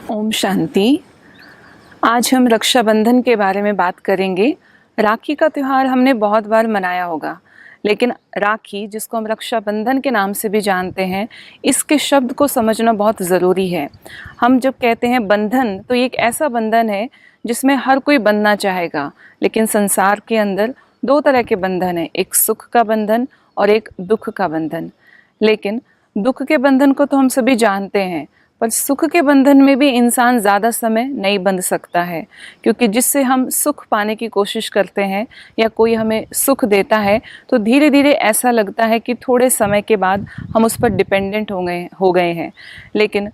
ओम शांति। आज हम रक्षाबंधन के बारे में बात करेंगे। राखी का त्यौहार हमने बहुत बार मनाया होगा, लेकिन राखी, जिसको हम रक्षाबंधन के नाम से भी जानते हैं, इसके शब्द को समझना बहुत ज़रूरी है। हम जब कहते हैं बंधन, तो ये एक ऐसा बंधन है जिसमें हर कोई बंधना चाहेगा, लेकिन संसार के अंदर दो तरह के बंधन हैं, एक सुख का बंधन और एक दुख का बंधन। लेकिन दुख के बंधन को तो हम सभी जानते हैं, पर सुख के बंधन में भी इंसान ज़्यादा समय नहीं बंध सकता है, क्योंकि जिससे हम सुख पाने की कोशिश करते हैं या कोई हमें सुख देता है, तो धीरे धीरे ऐसा लगता है कि थोड़े समय के बाद हम उस पर डिपेंडेंट हो गए हैं। लेकिन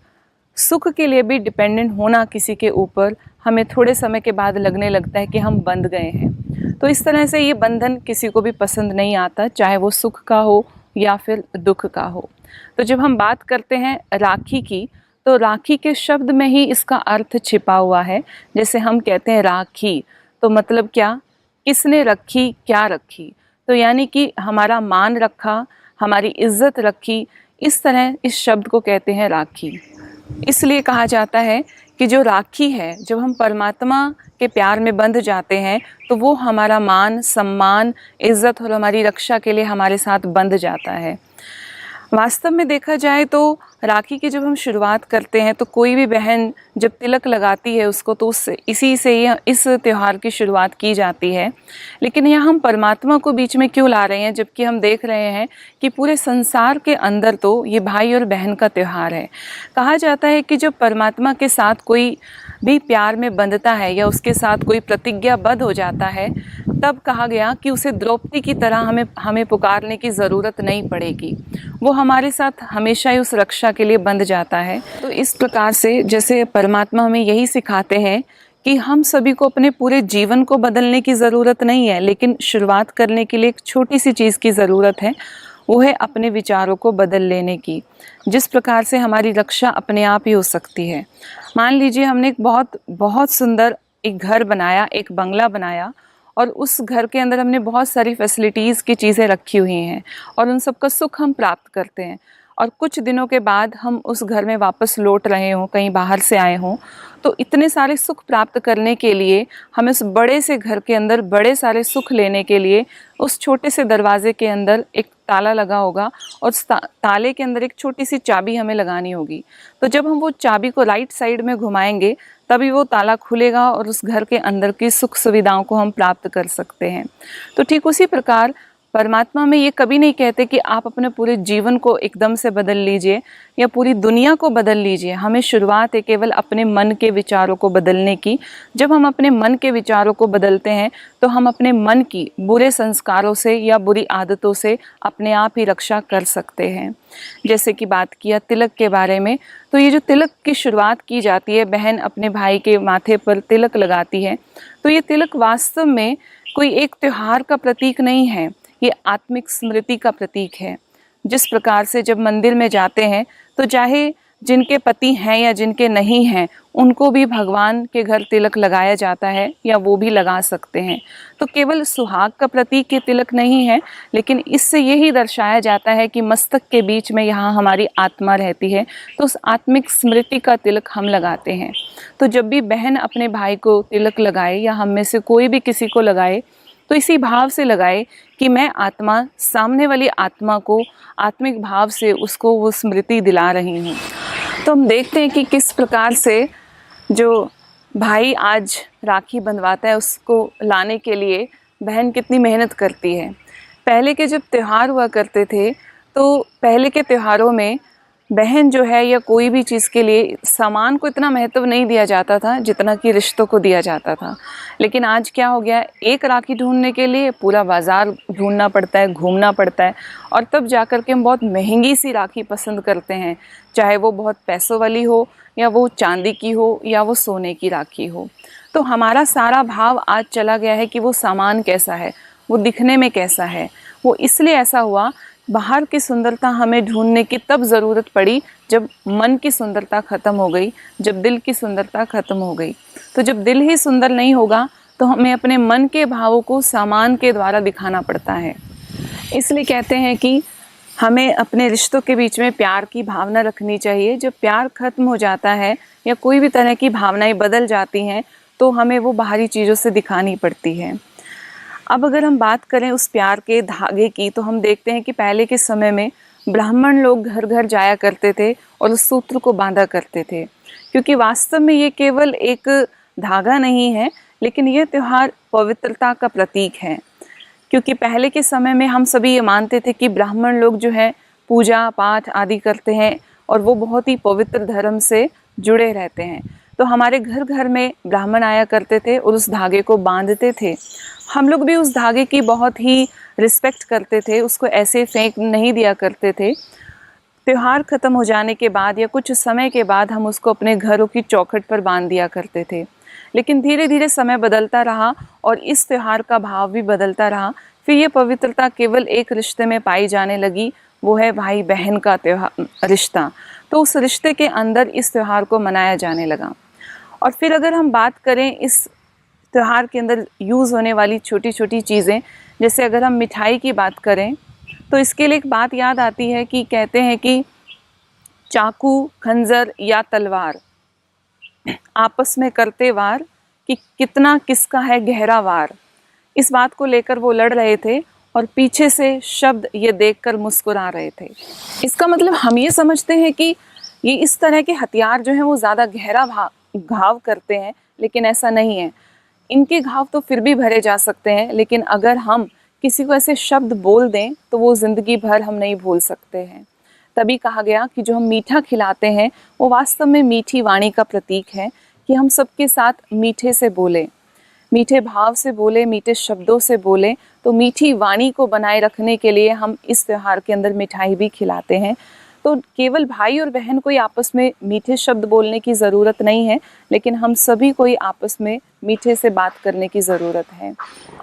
सुख के लिए भी डिपेंडेंट होना किसी के ऊपर हमें थोड़े समय के बाद लगने लगता है कि हम बंध गए हैं। तो इस तरह से ये बंधन किसी को भी पसंद नहीं आता, चाहे वो सुख का हो या फिर दुख का हो। तो जब हम बात करते हैं राखी की, तो राखी के शब्द में ही इसका अर्थ छिपा हुआ है। जैसे हम कहते हैं राखी, तो मतलब क्या, किसने रखी, क्या रखी, तो यानी कि हमारा मान रखा, हमारी इज्जत रखी, इस तरह इस शब्द को कहते हैं राखी। इसलिए कहा जाता है कि जो राखी है, जब हम परमात्मा के प्यार में बंध जाते हैं, तो वो हमारा मान, सम्मान, इज्जत और हमारी रक्षा के लिए हमारे साथ बंध जाता है। वास्तव में देखा जाए तो राखी की जब हम शुरुआत करते हैं, तो कोई भी बहन जब तिलक लगाती है उसको, तो इसी से ही इस त्यौहार की शुरुआत की जाती है। लेकिन यहाँ हम परमात्मा को बीच में क्यों ला रहे हैं, जबकि हम देख रहे हैं कि पूरे संसार के अंदर तो ये भाई और बहन का त्यौहार है। कहा जाता है कि जब परमात्मा के साथ कोई भी प्यार में बंधता है या उसके साथ कोई प्रतिज्ञाबद्ध हो जाता है, तब कहा गया कि उसे द्रौपदी की तरह हमें पुकारने की ज़रूरत नहीं पड़ेगी। वो हमारे साथ हमेशा ही उस रक्षा के लिए बंध जाता है। तो इस प्रकार से जैसे परमात्मा हमें यही सिखाते हैं कि हम सभी को अपने पूरे जीवन को बदलने की ज़रूरत नहीं है, लेकिन शुरुआत करने के लिए एक छोटी सी चीज़ की ज़रूरत है, वो है अपने विचारों को बदल लेने की। जिस प्रकार से हमारी रक्षा अपने आप ही हो सकती है। मान लीजिए हमने एक बहुत सुंदर एक घर बनाया, एक बंगला बनाया, और उस घर के अंदर हमने बहुत सारी फैसिलिटीज़ की चीज़ें रखी हुई हैं और उन सब का सुख हम प्राप्त करते हैं। और कुछ दिनों के बाद हम उस घर में वापस लौट रहे हों, कहीं बाहर से आए हों, तो इतने सारे सुख प्राप्त करने के लिए हमें उस बड़े से घर के अंदर बड़े सारे सुख लेने के लिए उस छोटे से दरवाजे के अंदर एक ताला लगा होगा और उस ताले के अंदर एक छोटी सी चाबी हमें लगानी होगी। तो जब हम वो चाबी को राइट साइड में घुमाएंगे, तभी वो ताला खुलेगा और उस घर के अंदर की सुख सुविधाओं को हम प्राप्त कर सकते हैं। तो ठीक उसी प्रकार परमात्मा में ये कभी नहीं कहते कि आप अपने पूरे जीवन को एकदम से बदल लीजिए या पूरी दुनिया को बदल लीजिए। हमें शुरुआत है केवल अपने मन के विचारों को बदलने की। जब हम अपने मन के विचारों को बदलते हैं, तो हम अपने मन की बुरे संस्कारों से या बुरी आदतों से अपने आप ही रक्षा कर सकते हैं। जैसे कि बात किया तिलक के बारे में, तो ये जो तिलक की शुरुआत की जाती है, बहन अपने भाई के माथे पर तिलक लगाती है, तो ये तिलक वास्तव में कोई एक त्यौहार का प्रतीक नहीं है, ये आत्मिक स्मृति का प्रतीक है। जिस प्रकार से जब मंदिर में जाते हैं, तो चाहे जिनके पति हैं या जिनके नहीं हैं, उनको भी भगवान के घर तिलक लगाया जाता है या वो भी लगा सकते हैं। तो केवल सुहाग का प्रतीक ये तिलक नहीं है, लेकिन इससे यही दर्शाया जाता है कि मस्तक के बीच में यहाँ हमारी आत्मा रहती है, तो उस आत्मिक स्मृति का तिलक हम लगाते हैं। तो जब भी बहन अपने भाई को तिलक लगाए या हम में से कोई भी किसी को लगाए, तो इसी भाव से लगाए कि मैं आत्मा सामने वाली आत्मा को आत्मिक भाव से उसको वो स्मृति दिला रही हूँ। तो हम देखते हैं कि किस प्रकार से जो भाई आज राखी बंधवाता है, उसको लाने के लिए बहन कितनी मेहनत करती है। पहले के जब त्यौहार हुआ करते थे, तो पहले के त्योहारों में बहन जो है या कोई भी चीज़ के लिए सामान को इतना महत्व नहीं दिया जाता था जितना कि रिश्तों को दिया जाता था। लेकिन आज क्या हो गया, एक राखी ढूंढने के लिए पूरा बाज़ार ढूंढना पड़ता है, घूमना पड़ता है, और तब जाकर के हम बहुत महंगी सी राखी पसंद करते हैं, चाहे वो बहुत पैसों वाली हो या वो चांदी की हो या वो सोने की राखी हो। तो हमारा सारा भाव आज चला गया है कि वो सामान कैसा है, वो दिखने में कैसा है। वो इसलिए ऐसा हुआ, बाहर की सुंदरता हमें ढूंढने की तब ज़रूरत पड़ी जब मन की सुंदरता ख़त्म हो गई, जब दिल की सुंदरता ख़त्म हो गई। तो जब दिल ही सुंदर नहीं होगा, तो हमें अपने मन के भावों को सामान के द्वारा दिखाना पड़ता है। इसलिए कहते हैं कि हमें अपने रिश्तों के बीच में प्यार की भावना रखनी चाहिए। जब प्यार खत्म हो जाता है या कोई भी तरह की भावनाएं बदल जाती हैं तो हमें वो बाहरी चीज़ों से दिखानी पड़ती है। अब अगर हम बात करें उस प्यार के धागे की, तो हम देखते हैं कि पहले के समय में ब्राह्मण लोग घर घर जाया करते थे और उस सूत्र को बांधा करते थे, क्योंकि वास्तव में ये केवल एक धागा नहीं है, लेकिन ये त्यौहार पवित्रता का प्रतीक है। क्योंकि पहले के समय में हम सभी ये मानते थे कि ब्राह्मण लोग जो है पूजा पाठ आदि करते हैं और वो बहुत ही पवित्र धर्म से जुड़े रहते हैं। तो हमारे घर घर में ब्राह्मण आया करते थे और उस धागे को बांधते थे। हम लोग भी उस धागे की बहुत ही रिस्पेक्ट करते थे, उसको ऐसे फेंक नहीं दिया करते थे। त्यौहार ख़त्म हो जाने के बाद या कुछ समय के बाद हम उसको अपने घरों की चौखट पर बांध दिया करते थे। लेकिन धीरे धीरे समय बदलता रहा और इस त्यौहार का भाव भी बदलता रहा। फिर ये पवित्रता केवल एक रिश्ते में पाई जाने लगी, वो है भाई बहन का त्यौहार रिश्ता। तो उस रिश्ते के अंदर इस त्यौहार को मनाया जाने लगा। और फिर अगर हम बात करें इस त्यौहार के अंदर यूज़ होने वाली छोटी छोटी चीज़ें, जैसे अगर हम मिठाई की बात करें तो इसके लिए एक बात याद आती है कि कहते हैं कि चाकू, खंजर या तलवार आपस में करते वार कि कितना किसका है गहरा वार। इस बात को लेकर वो लड़ रहे थे और पीछे से शब्द ये देखकर मुस्कुरा रहे थे। इसका मतलब हम ये समझते हैं कि ये इस तरह के हथियार जो हैं वो ज़्यादा गहरा घाव करते हैं, लेकिन ऐसा नहीं है। इनके घाव तो फिर भी भरे जा सकते हैं, लेकिन अगर हम किसी को ऐसे शब्द बोल दें तो वो ज़िंदगी भर हम नहीं भूल सकते हैं। तभी कहा गया कि जो हम मीठा खिलाते हैं वो वास्तव में मीठी वाणी का प्रतीक है, कि हम सबके साथ मीठे से बोलें, मीठे भाव से बोलें, मीठे शब्दों से बोलें। तो मीठी वाणी को बनाए रखने के लिए हम इस त्यौहार के अंदर मिठाई भी खिलाते हैं। तो केवल भाई और बहन को ही आपस में मीठे शब्द बोलने की ज़रूरत नहीं है, लेकिन हम सभी को ही आपस में मीठे से बात करने की ज़रूरत है।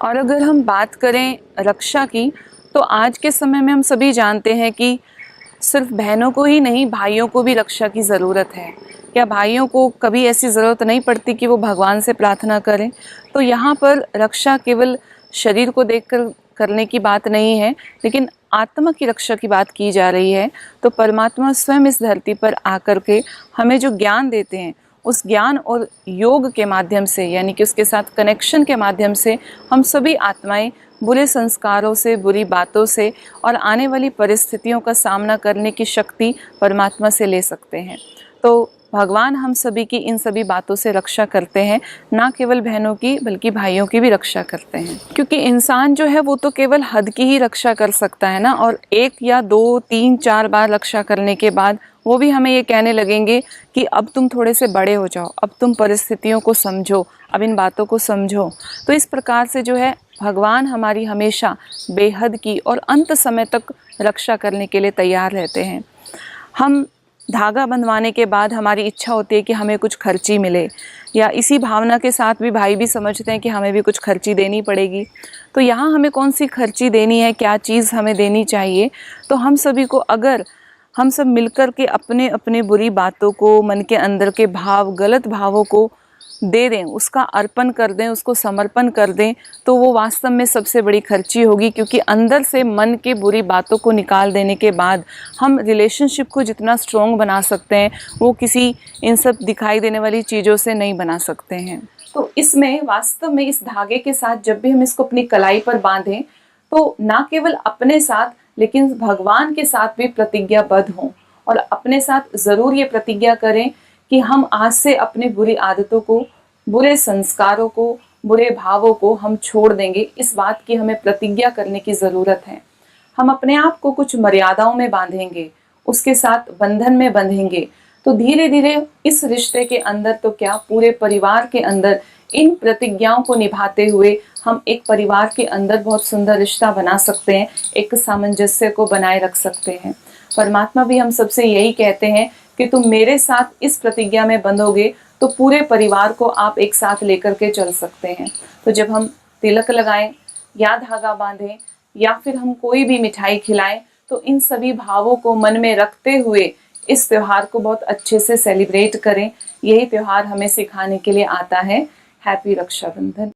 और अगर हम बात करें रक्षा की, तो आज के समय में हम सभी जानते हैं कि सिर्फ बहनों को ही नहीं, भाइयों को भी रक्षा की ज़रूरत है। क्या भाइयों को कभी ऐसी ज़रूरत नहीं पड़ती कि वो भगवान से प्रार्थना करें? तो यहाँ पर रक्षा केवल शरीर को देखकर करने की बात नहीं है, लेकिन आत्मा की रक्षा की बात की जा रही है। तो परमात्मा स्वयं इस धरती पर आकर के हमें जो ज्ञान देते हैं, उस ज्ञान और योग के माध्यम से, यानी कि उसके साथ कनेक्शन के माध्यम से, हम सभी आत्माएं बुरे संस्कारों से, बुरी बातों से और आने वाली परिस्थितियों का सामना करने की शक्ति परमात्मा से ले सकते हैं। तो भगवान हम सभी की इन सभी बातों से रक्षा करते हैं, ना केवल बहनों की बल्कि भाइयों की भी रक्षा करते हैं। क्योंकि इंसान जो है वो तो केवल हद की ही रक्षा कर सकता है ना, और 1 या 2, 3, 4 बार रक्षा करने के बाद वो भी हमें ये कहने लगेंगे कि अब तुम थोड़े से बड़े हो जाओ, अब तुम परिस्थितियों को समझो, अब इन बातों को समझो। तो इस प्रकार से जो है भगवान हमारी हमेशा बेहद की और अंत समय तक रक्षा करने के लिए तैयार रहते हैं। हम धागा बंधवाने के बाद हमारी इच्छा होती है कि हमें कुछ खर्ची मिले, या इसी भावना के साथ भी भाई भी समझते हैं कि हमें भी कुछ खर्ची देनी पड़ेगी। तो यहाँ हमें कौन सी खर्ची देनी है, क्या चीज़ हमें देनी चाहिए? तो हम सभी को, अगर हम सब मिलकर के अपने अपने बुरी बातों को, मन के अंदर के भाव, गलत भावों को दे दें, उसका अर्पण कर दें, उसको समर्पण कर दें, तो वो वास्तव में सबसे बड़ी खर्ची होगी। क्योंकि अंदर से मन के बुरी बातों को निकाल देने के बाद हम रिलेशनशिप को जितना स्ट्रॉन्ग बना सकते हैं, वो किसी इन सब दिखाई देने वाली चीज़ों से नहीं बना सकते हैं। तो इसमें वास्तव में इस धागे के साथ जब भी हम इसको अपनी कलाई पर बांधें, तो ना केवल अपने साथ लेकिन भगवान के साथ भी प्रतिज्ञाबद्ध हों, और अपने साथ ज़रूर ये प्रतिज्ञा करें कि हम आज से अपने बुरी आदतों को, बुरे संस्कारों को, बुरे भावों को हम छोड़ देंगे। इस बात की हमें प्रतिज्ञा करने की ज़रूरत है। हम अपने आप को कुछ मर्यादाओं में बांधेंगे, उसके साथ बंधन में बंधेंगे, तो धीरे धीरे इस रिश्ते के अंदर, तो क्या पूरे परिवार के अंदर, इन प्रतिज्ञाओं को निभाते हुए हम एक परिवार के अंदर बहुत सुंदर रिश्ता बना सकते हैं, एक सामंजस्य को बनाए रख सकते हैं। परमात्मा भी हम सबसे यही कहते हैं कि तुम मेरे साथ इस प्रतिज्ञा में बंधोगे तो पूरे परिवार को आप एक साथ लेकर के चल सकते हैं। तो जब हम तिलक लगाएं या धागा बांधें या फिर हम कोई भी मिठाई खिलाएं, तो इन सभी भावों को मन में रखते हुए इस त्यौहार को बहुत अच्छे से सेलिब्रेट करें। यही त्यौहार हमें सिखाने के लिए आता है। हैप्पी रक्षाबंधन।